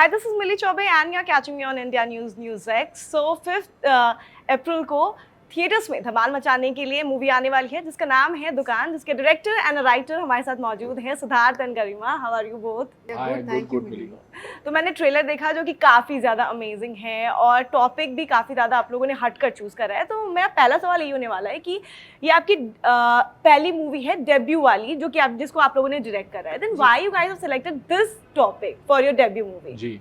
Hi, this is Millie Chobe and you're catching me on India News X. So 5th अप्रैल को theatres में धमाल मचाने के लिए movie आने वाली है जिसका नाम है दुकान, जिसके डायरेक्टर एंड राइटर हमारे साथ मौजूद हैं Siddharth and Garima. How are you both? Good मिली. तो मैंने ट्रेलर देखा जो कि काफ़ी ज़्यादा अमेजिंग है और टॉपिक भी काफ़ी ज़्यादा आप लोगों ने हट कर चूज़ करा है. तो मेरा पहला सवाल ये होने वाला है कि ये आपकी पहली मूवी है डेब्यू वाली जो कि जिसको आप लोगों ने डायरेक्ट करा है. Then why you guys have selected this topic for your debut movie? जी.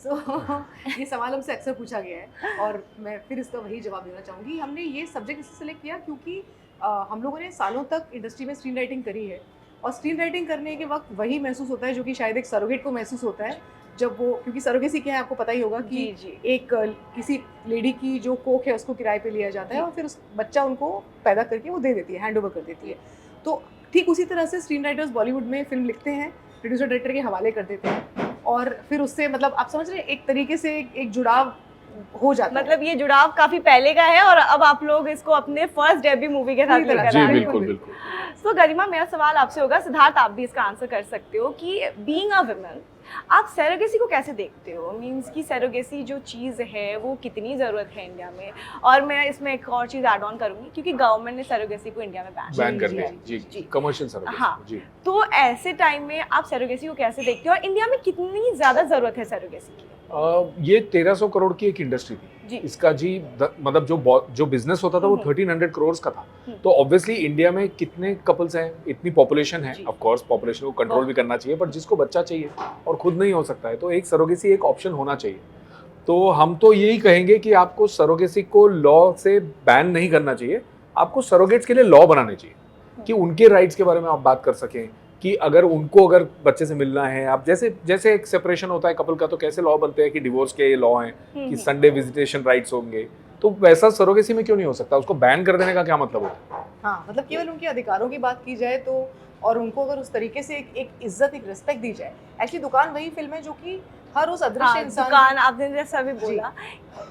ये सवाल हमसे अक्सर पूछा गया है और मैं फिर इसका वही जवाब देना चाहूँगी. हमने ये सब्जेक्ट इसलिए सेलेक्ट किया क्योंकि हम लोगों ने सालों तक इंडस्ट्री में स्क्रीन राइटिंग करी है और स्क्रीन राइटिंग करने के वक्त वही महसूस होता है जो कि शायद एक सरोगेट को महसूस होता है जब वो, क्योंकि सरोगेसी क्या है आपको पता ही होगा कि एक किसी लेडी की जो कोख है उसको किराए पे लिया जाता है और फिर उस बच्चा उनको पैदा करके वो दे देती है, हैंड ओवर कर देती है. तो ठीक उसी तरह से स्क्रीन राइटर्स बॉलीवुड में फिल्म लिखते हैं, प्रोड्यूसर डायरेक्टर के हवाले कर देते हैं और फिर उससे मतलब आप समझ रहे हैं एक तरीके से एक जुड़ाव हो जाता है. मतलब ये जुड़ाव काफी पहले का है और अब आप लोग इसको अपने फर्स्ट डेब्यू मूवी के साथ लेकर आ रहे हैं. बिल्कुल बिल्कुल. तो गरिमा, मेरा सवाल आपसे होगा, सिद्धार्थ आप भी इसका आंसर कर सकते हो कि बीइंग अ वुमन आप सरोगेसी को कैसे देखते हो? मींस कि सरोगेसी जो चीज़ है वो कितनी ज़रूरत है इंडिया में? और मैं इसमें एक और चीज़ ऐड ऑन करूंगी क्योंकि गवर्नमेंट ने सरोगेसी को इंडिया में बैन कर दिया. जी, कमर्शियल सरोगेसी. हाँ जी. तो ऐसे टाइम में आप सरोगेसी को कैसे देखते हो और इंडिया में कितनी ज़्यादा ज़रूरत है सरोगेसी की? ये 1300 करोड़ की एक इंडस्ट्री थी इसका जी. मतलब जो बिजनेस होता था वो 1300 करोड़ का था. तो ऑब्वियसली इंडिया में कितने कपल्स हैं, इतनी पॉपुलेशन है, ऑफ कोर्स पॉपुलेशन को कंट्रोल भी करना चाहिए, पर जिसको बच्चा चाहिए और खुद नहीं हो सकता है तो एक सरोगेसी एक ऑप्शन होना चाहिए. तो हम तो यही कहेंगे कि आपको सरोगेसी को लॉ से बैन नहीं करना चाहिए, आपको सरोगेट्स के लिए लॉ बनाने चाहिए कि उनके राइट्स के बारे में आप बात कर सकें कि अगर अगर बच्चे से मिलना है, आप जैसे एक सेपरेशन होता है कपल का तो कैसे लॉ बनते हैं कि डिवोर्स के लॉ हैं कि संडे विजिटेशन राइट्स होंगे, तो वैसा सरोगेसी में क्यों नहीं हो सकता? उसको बैन कर देने का क्या मतलब होता है? हाँ, मतलब केवल उनके अधिकारों की बात की जाए तो और उनको अगर उस तरीके से एक इज्जत, एक रिस्पेक्ट दी जाए. एक्चुअली दुकान वही फिल्म है जो कि हर उस अदृश्य इंसान. दुकान आपने जैसा भी बोला,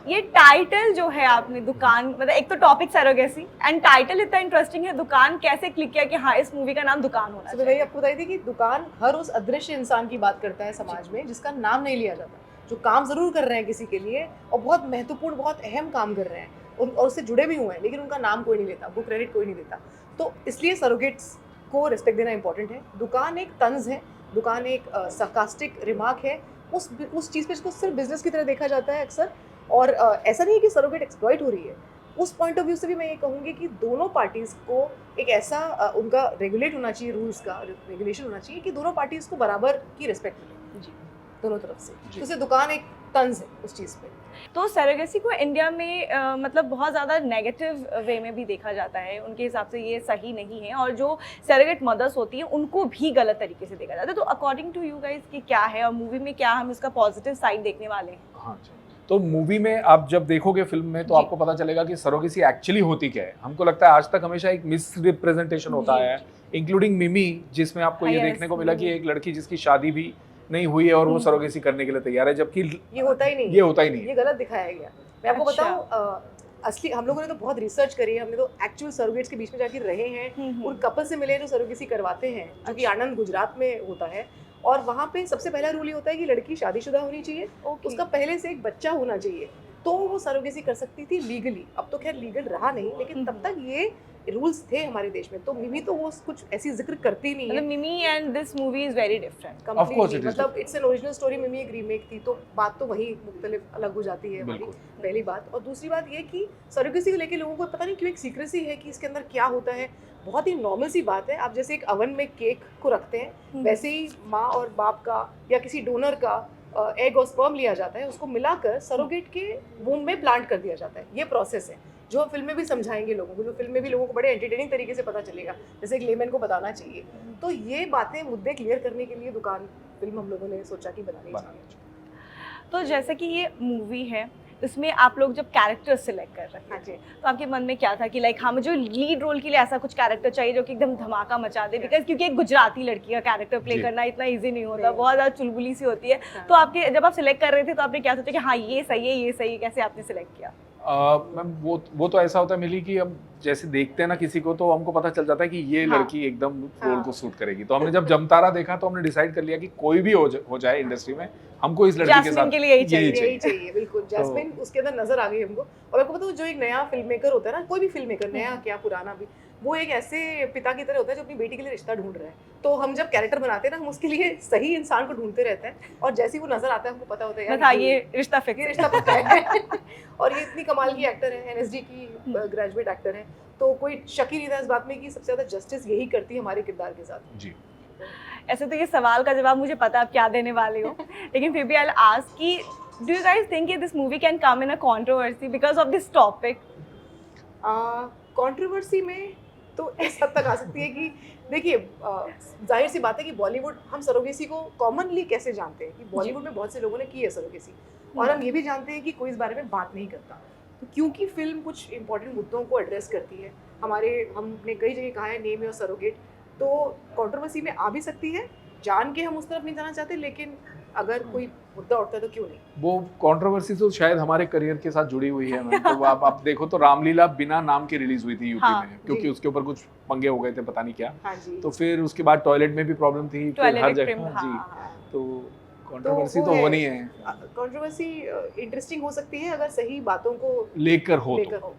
ये टाइटल जो है आपने दुकान, मतलब एक तो टॉपिक सरोगेसी एंड टाइटल इतना इंटरेस्टिंग है. दुकान कैसे क्लिक किया कि हाँ इस मूवी का नाम दुकान होना चाहिए? वही आपको बताई थी कि दुकान हर उस अदृश्य इंसान की बात करता है समाज में जिसका नाम नहीं लिया जाता, जो काम जरूर कर रहे हैं किसी के लिए और बहुत महत्वपूर्ण, बहुत अहम काम कर रहे हैं और उससे जुड़े भी हुए हैं, लेकिन उनका नाम कोई नहीं लेता, वो क्रेडिट कोई नहीं देता. तो इसलिए सरोगेट्स को रिस्पेक्ट देना इंपॉर्टेंट है. दुकान एक तंज है, दुकान एक sarcastic रिमार्क है उस चीज़ पे जिसको सिर्फ बिजनेस की तरह देखा जाता है अक्सर. और ऐसा नहीं है कि सरोगेट एक्सप्लॉइट हो रही है. उस पॉइंट ऑफ व्यू से भी मैं ये कहूँगी कि दोनों पार्टीज़ को एक ऐसा उनका रेगुलेट होना चाहिए, रूल्स का रेगुलेशन होना चाहिए कि दोनों पार्टीज़ को बराबर की रिस्पेक्ट मिले जी दोनों तरफ से. तो उससे दुकान एक तंज है उस चीज़ पे. तो सरोगेसी को इंडिया में मतलब बहुत ज़्यादा नेगेटिव वे में भी देखा जाता है. उनके हिसाब से ये सही नहीं है और जो सरोगेट मदर्स होती हैं उनको भी गलत तरीके से देखा जाता है. तो अकॉर्डिंग टू यू गाइस कि क्या है और मूवी में क्या हम इसका पॉजिटिव साइड देखने वाले हैं? हाँ जी. तो मूवी में आप जब देखोगे फिल्म में तो आपको पता चलेगा कि सरोगेसी एक्चुअली होती क्या है. हमको लगता है आज तक हमेशा एक मिस रिप्रेजेंटेशन होता है, इंक्लूडिंग मिमी, जिसमें आपको ये देखने को मिला कि एक लड़की जिसकी शादी भी नहीं हुई है और वो सरोगेसी करने के लिए तैयार है, जबकि ये होता ही नहीं, ये गलत दिखाया गया. मैं आपको बताऊं, असली हम लोगों ने तो बहुत रिसर्च करी है, हमने तो एक्चुअल सरोगेट्स के बीच में जाकर रहे हैं, उन कपल से मिले जो सरोगेसी करवाते हैं, जो कि आनंद गुजरात में होता है. और वहाँ पे सबसे पहला रूल ये होता है कि लड़की शादीशुदा होनी चाहिए, उसका पहले से एक बच्चा होना चाहिए, तो वो सरोगेसी कर सकती थी लीगली. अब तो खैर लीगल रहा नहीं, लेकिन तब तक ये रूल्स थे हमारे देश में. तो मिमी तो वो कुछ ऐसी जिक्र करती नहीं है. मतलब मिमी and this movie is very different completely. मतलब इट्स एन ओरिजिनल स्टोरी, मिमी एक रीमेक थी, तो बात तो वही मुख्तलिफ अलग हो जाती है हमारी. पहली बात. और दूसरी बात ये कि सरोगेसी को लेके लोगों को पता नहीं क्यों एक सीक्रेसी है कि इसके अंदर क्या होता है. बहुत ही नॉर्मल सी बात है. आप जैसे एक ओवन में केक को रखते हैं, वैसे ही माँ और बाप का या किसी डोनर का एग और स्पर्म लिया जाता है, उसको मिलाकर सरोगेट के वूम में प्लांट कर दिया जाता है. ये प्रोसेस है जो हम फिल्म में भी समझाएंगे लोगों को, जो फिल्म में भी लोगों को बड़े एंटरटेनिंग तरीके से पता चलेगा, जैसे एक लेमैन को बताना चाहिए. तो ये बातें, मुद्दे क्लियर करने के लिए दुकान फिल्म हम लोगों ने सोचा कि बनानी चाहिए. तो जैसे कि ये मूवी है, इसमें आप लोग जब कैरेक्टर सिलेक्ट कर रहे थे तो आपके मन में क्या था कि लाइक हाँ मुझे लीड रोल के लिए ऐसा कुछ कैरेक्टर चाहिए जो कि एकदम धमाका मचा दे? बिकॉज क्योंकि एक गुजराती लड़की का कैरेक्टर प्ले करना इतना इजी नहीं होता, बहुत ज़्यादा चुलबुली सी होती है. तो आपके जब आप सिलेक्ट कर रहे थे तो आपने क्या सोचा कि हाँ ये सही है, ये सही है? कैसे आपने सिलेक्ट किया? मैम वो तो ऐसा होता है मिली कि हम जैसे देखते हैं ना किसी को तो हमको पता चल जाता है कि ये हाँ। लड़की एकदम रोल हाँ। को सूट करेगी। तो हमने जब जमतारा देखा तो हमने डिसाइड कर लिया कि कोई भी हो जाए इंडस्ट्री में, हमको इस लड़की के जैस्मिन साथ के लिए यही चाहिए। यही चाहिए बिल्कुल। जैस्मिन उसके अंदर नजर आ गई हमको। और आपको पता है जो एक नया फिल्म मेकर होता है ना, कोई भी फिल्म मेकर, नया क्या पुराना भी, वो एक ऐसे पिता की तरह होता है जो अपनी बेटी के लिए रिश्ता ढूंढ रहा है। तो हम जब कैरेक्टर बनाते हैं ना, हम उसके लिए सही इंसान को ढूंढते रहते हैं, और जैसे ही वो नजर आता है हमको पता होता है बस हाँ, यार ये रिश्ता ये फिक्स रिश्ता पक्का है। और ये इतनी कमाल की एक्टर है, एनएसडी की ग्रेजुएट एक्टर है, तो कोई शक ही नहीं था इस बात में कि सबसे ज्यादा जस्टिस यही करती है हमारे किरदार के साथ। जी। ऐसे तो ये सवाल का जवाब मुझे पता है आप क्या देने वाले हो, लेकिन फिर भी आई विल आस्क कि do you guys think this movie can come in a controversy because of this topic? Controversy में तो इस हद तक आ सकती है कि देखिए, जाहिर सी बात है कि बॉलीवुड, हम सरोगेसी को कॉमनली कैसे जानते हैं कि बॉलीवुड में बहुत से लोगों ने की है सरोगेसी, और हम ये भी जानते हैं कि कोई इस बारे में बात नहीं करता। तो क्योंकि फिल्म कुछ इंपॉर्टेंट मुद्दों को एड्रेस करती है, हमने कई जगह कहा है नेम योर सरोगेट, तो कंट्रोवर्सी में आ भी सकती है। जान के हम उस तरफ नहीं जाना चाहते, लेकिन अगर कोई मुद्दा उठता है तो क्यों नहीं। वो कंट्रोवर्सी तो शायद हमारे करियर के साथ जुड़ी हुई है मैम। तो आप देखो तो रामलीला बिना नाम के रिलीज हुई थी यूपी हाँ, में, क्योंकि जी। उसके ऊपर कुछ पंगे हो गए थे, पता नहीं क्या। हाँ जी। तो फिर उसके बाद टॉयलेट में भी प्रॉब्लम थी, फिर टॉयलेट हर एक्सट्रीम, जगह। जी। हाँ। तो कंट्रोवर्सी वो तो है। होनी है, कंट्रोवर्सी इंटरेस्टिंग हो सकती है अगर सही बातों को लेकर हो लेकर तो। हो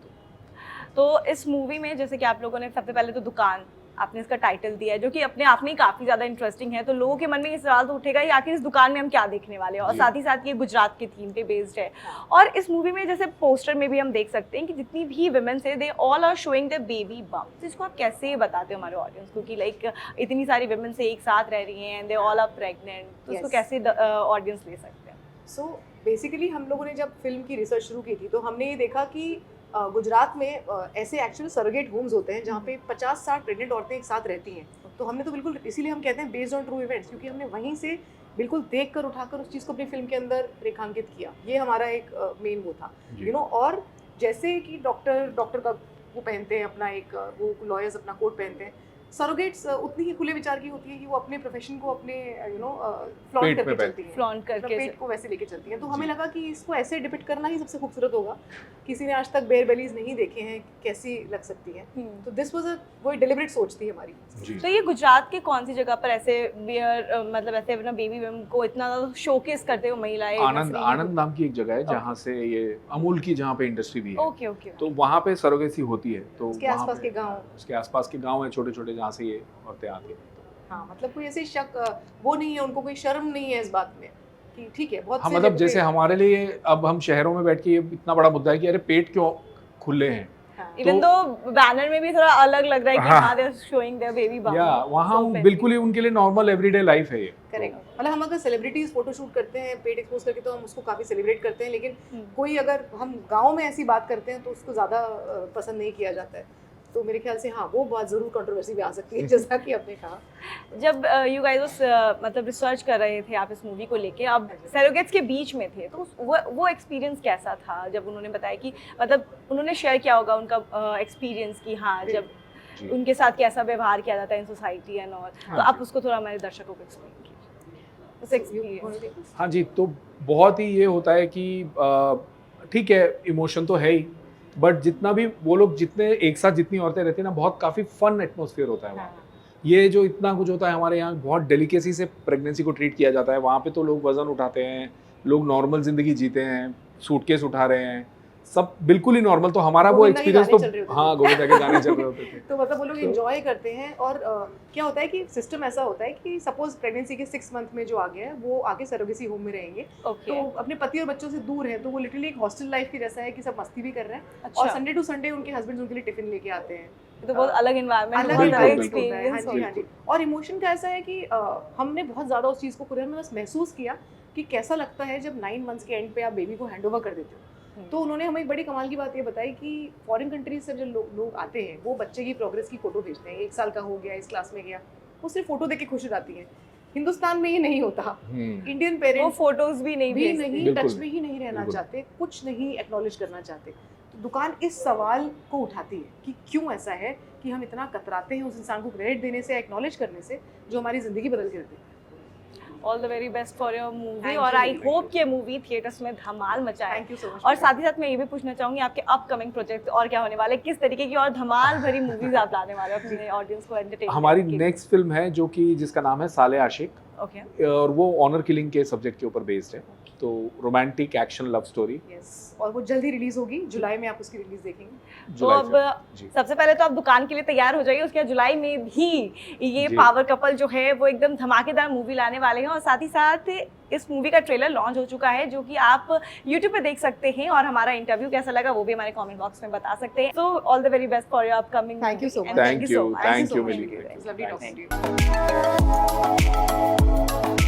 तो इस मूवी में जैसे कि आप लोगों ने सबसे पहले तो दुकान आपने इसका टाइटल दिया है, जो कि अपने आप में ही काफी ज्यादा इंटरेस्टिंग है, तो लोगों के मन में ये सवाल तो उठेगा ही आखिर इस दुकान में हम क्या देखने वाले हैं, और जी। साथ ही साथ ये गुजरात के थीम पे बेस्ड है। और इस मूवी में जैसे पोस्टर में भी हम देख सकते हैं कि जितनी भी विमेन्स है they all are showing the baby bump. तो इसको आप कैसे बताते हो हमारे ऑडियंस को कि लाइक इतनी सारी विमेन्स एक साथ रह रही हैं, दे ऑल आर प्रेग्नेंट, तो इसको Yes. कैसे ऑडियंस ले सकते हैं? सो बेसिकली हम लोगों ने जब फिल्म की रिसर्च शुरू की थी तो हमने ये देखा कि गुजरात में ऐसे एक्चुअल सरोगेट होम्स होते हैं जहाँ पे 50-60 प्रेग्नेंट औरतें एक साथ रहती हैं। तो हमने तो बिल्कुल, इसीलिए हम कहते हैं बेस्ड ऑन ट्रू इवेंट्स, क्योंकि हमने वहीं से बिल्कुल देख कर उठाकर उस चीज़ को अपनी फिल्म के अंदर रेखांकित किया। ये हमारा एक मेन वो था, जी। You know. और जैसे कि डॉक्टर का वो पहनते हैं अपना एक, वो लॉयर्स अपना कोट पहनते हैं, सरोगेट्स उतनी ही खुले विचार की होती है कि वो अपने प्रोफेशन को अपने फ्लॉन्ट पेट करके में चलती हैं, फ्लॉन्ट अपना करके पेट को वैसे लेके चलती हैं। तो हमें जी। लगा कि इसको ऐसे डिपिक्ट करना ही सबसे खूबसूरत होगा। किसी ने आज तक बेयर बेलीज नहीं देखे हैं, कैसी लग सकती हैं। तो दिस वाज वो डेलिबरेट सोच थी हमारी। जी। तो ये गुजरात के कौन सी जगह पर ऐसे मतलब ऐसे अपना बेबी बम को इतना शोकेस करते हो महिलाएं? आनंद नाम की एक जगह है जहाँ से ये अमूल की जहाँ पे इंडस्ट्री भी है, ओके ओके। तो वहाँ पे सरोगेसी होती है। तो उसके वहाँ आसपास पे- के गाँव। उसके आसपास के गांव है छोटे छोटे जहाँ से ये औरतें आती हैं। हाँ, मतलब कोई ऐसे वो नहीं है, उनको कोई शर्म नहीं है इस बात में कि ठीक है। बहुत हाँ, से मतलब जगह जैसे पे- हमारे लिए अब हम शहरों में बैठ के ये इतना बड़ा मुद्दा है कि अरे पेट क्यों खुले हैं, हाँ, इवन तो- तो बैनर में भी थोड़ा अलग लग रहा है कि हाँ। हाँ they are showing their baby bump. या वहाँ बिल्कुल ही उनके लिए नॉर्मल एवरीडे लाइफ है ये। करेक्ट। मतलब हम अगर सेलिब्रिटीज फोटोशूट करते हैं पेट एक्सपोज करके तो हम उसको काफी सेलिब्रेट करते हैं, लेकिन कोई अगर हम गांव में ऐसी बात करते हैं तो उसको ज्यादा पसंद नहीं किया जाता है। तो मेरे ख्याल से हाँ, वो बात जरूर कंट्रोवर्सी में आ सकती है, जैसा कि आपने कहा। जब यू गाइस मतलब रिसर्च कर रहे थे आप इस मूवी को लेके, अब सरोगेट्स के बीच में थे, तो वो एक्सपीरियंस कैसा था जब उन्होंने बताया कि मतलब उन्होंने शेयर किया होगा उनका एक्सपीरियंस कि हाँ जब जी। उनके साथ कैसा व्यवहार किया जाता है इन सोसाइटी एंड ऑल, हाँ तो आप जी। उसको थोड़ा हमारे दर्शकों को एक्सप्लेन कीजिए उस एक्सपीरियंस। हाँ जी, तो बहुत ही ये होता है कि ठीक है इमोशन तो है ही, बट जितना भी वो लोग जितने एक साथ जितनी औरतें रहती हैं ना, बहुत काफ़ी फन एटमॉस्फेयर होता है वहाँ। ये जो इतना कुछ होता है हमारे यहाँ, बहुत डेलिकेसी से प्रेगनेंसी को ट्रीट किया जाता है। वहाँ पे तो लोग वजन उठाते हैं, लोग नॉर्मल ज़िंदगी जीते हैं, सूटकेस उठा रहे हैं, सब बिल्कुल ही नॉर्मल। तो हमारा वो गोविंदा के एक्सपीरियंस गाने तो चल रहे होते थे। हाँ, गोविंदा के गाने चल रहे होते थे। तो मतलब वो लोग तो- एंजॉय करते हैं। और क्या होता है कि सिस्टम ऐसा होता है कि सपोज प्रेगनेंसी के 6 मंथ में जो आ गया है वो आगे सरोगेसी होम में रहेंगे, ओके तो अपने पति और बच्चों से दूर है, तो वो लिटरली एक हॉस्टल लाइफ की जैसा है कि सब मस्ती भी कर रहे हैं, और अच्छा, संडे टू संडे उनके हस्बैंड उनके लिए टिफिन लेके आते हैं। ये तो बहुत अलग एनवायरनमेंट अलग बिल्कुल, environment बिल्कुल। होता है। हाँ एक्सपीरियंस जी, हाँ जी। और इमोशन का ऐसा है कि हमने बहुत ज़्यादा उस चीज़ को पूरे में बस महसूस किया कि कैसा लगता है जब 9 मंथ्स के एंड पे आप बेबी को हैंड ओवर कर देते हो। तो उन्होंने हमें एक बड़ी कमाल की बात ये बताई कि फॉरेन कंट्रीज से जो लोग आते हैं वो बच्चे की प्रोग्रेस की फ़ोटो भेजते हैं, 1 साल का हो गया, इस क्लास में गया, वो सिर्फ फ़ोटो देख के खुश हो जाती हैं। हिंदुस्तान में ये नहीं होता। इंडियन वो पेरेंट्स फोटोज भी नहीं भी भेज नहीं, बिल्कुल टच में ही नहीं रहना बिल्कुल। चाहते, कुछ नहीं एक्नॉलेज करना चाहते। तो दुकान इस सवाल को उठाती है कि क्यों ऐसा है कि हम इतना कतराते हैं उस इंसान को क्रेडिट देने से, एक्नॉलेज करने से जो हमारी ज़िंदगी बदल के देते हैं। All the very best for your movie Thank और you, आई thank होप कि ये मूवी थिएटर्स में धमाल मचाए। Thank you so much. और साथ ही साथ मैं ये भी पूछना चाहूंगी आपके अपकमिंग प्रोजेक्ट और क्या होने वाले, किस तरीके की और धमाल भरी मूवीज आप लाने वाले हो अपने ऑडियंस को एंटरटेन हमारी नेक्स्ट फिल्म है जो कि जिसका नाम है साले आशिक, ओके और वो ऑनर किलिंग के सब्जेक्ट के ऊपर बेस्ड है, तो romantic action love story. Yes, और वो जल्दी रिलीज होगी, जुलाई में आप उसकी रिलीज देखेंगे। तो अब सबसे पहले तो आप दुकान के लिए तैयार हो जाइए, उसके बाद जुलाई में भी ये जी। पावर कपल जो है वो एकदम धमाकेदार मूवी लाने वाले हैं। और साथ ही साथ इस मूवी का ट्रेलर लॉन्च हो चुका है जो कि आप YouTube पे देख सकते हैं, और हमारा इंटरव्यू कैसा लगा वो भी हमारे कमेंट बॉक्स में बता सकते हैं। So all the very best for your upcoming. Thank you so much. Thank you, so much. thank you, so much. Millie. It was lovely talking to you.